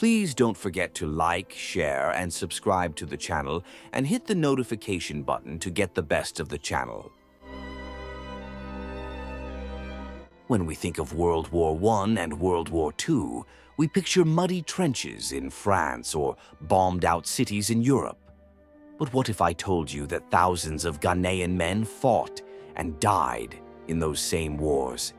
Please don't forget to like, share, and subscribe to the channel and hit the notification button to get the best of the channel. When we think of World War I and World War II, we picture muddy trenches in France or bombed-out cities in Europe. But what if I told you that thousands of Ghanaian men fought and died in those same wars?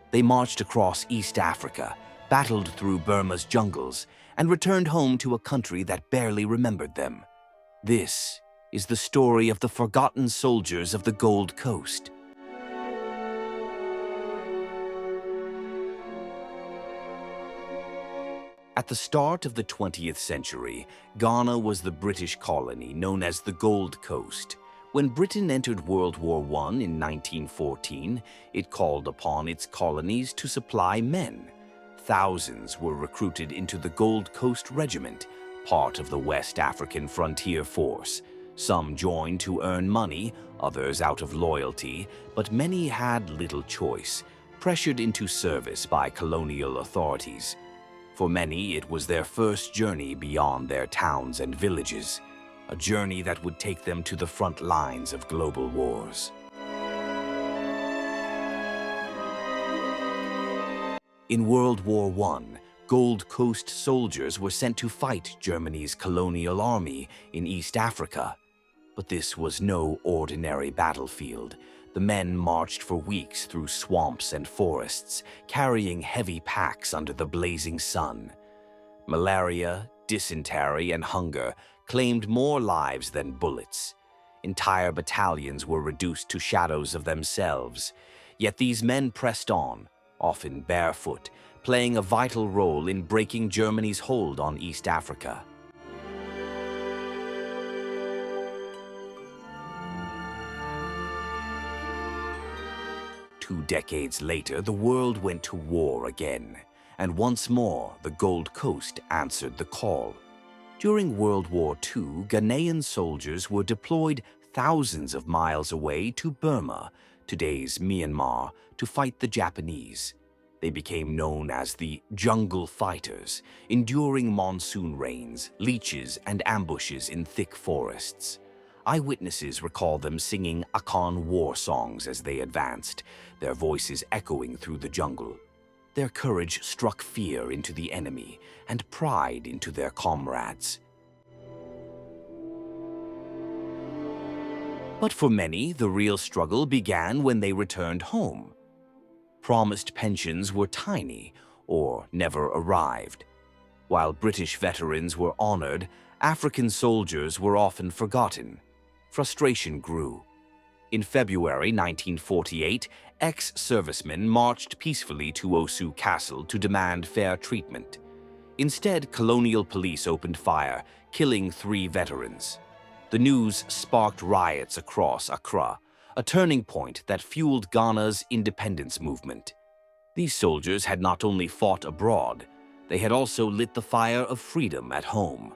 They marched across East Africa, battled through Burma's jungles, and returned home to a country that barely remembered them. This is the story of the forgotten soldiers of the Gold Coast. At the start of the 20th century, Ghana was the British colony known as the Gold Coast. When Britain entered World War I in 1914, it called upon its colonies to supply men. Thousands were recruited into the Gold Coast Regiment, part of the West African Frontier Force. Some joined to earn money, others out of loyalty, but many had little choice, pressured into service by colonial authorities. For many, it was their first journey beyond their towns and villages, a journey that would take them to the front lines of global wars. In World War I, Gold Coast soldiers were sent to fight Germany's colonial army in East Africa. But this was no ordinary battlefield. The men marched for weeks through swamps and forests, carrying heavy packs under the blazing sun. Malaria, dysentery, and hunger claimed more lives than bullets. Entire battalions were reduced to shadows of themselves. Yet these men pressed on, often barefoot, playing a vital role in breaking Germany's hold on East Africa. Two decades later, the world went to war again, and once more the Gold Coast answered the call. During World War II, Ghanaian soldiers were deployed thousands of miles away to Burma, today's Myanmar, to fight the Japanese. They became known as the Jungle Fighters, enduring monsoon rains, leeches, and ambushes in thick forests. Eyewitnesses recall them singing Akan war songs as they advanced, their voices echoing through the jungle. Their courage struck fear into the enemy and pride into their comrades. But for many, the real struggle began when they returned home. Promised pensions were tiny or never arrived. While British veterans were honored, African soldiers were often forgotten. Frustration grew. In February 1948, ex-servicemen marched peacefully to Osu Castle to demand fair treatment. Instead, colonial police opened fire, killing 3 veterans. The news sparked riots across Accra, a turning point that fueled Ghana's independence movement. These soldiers had not only fought abroad, they had also lit the fire of freedom at home.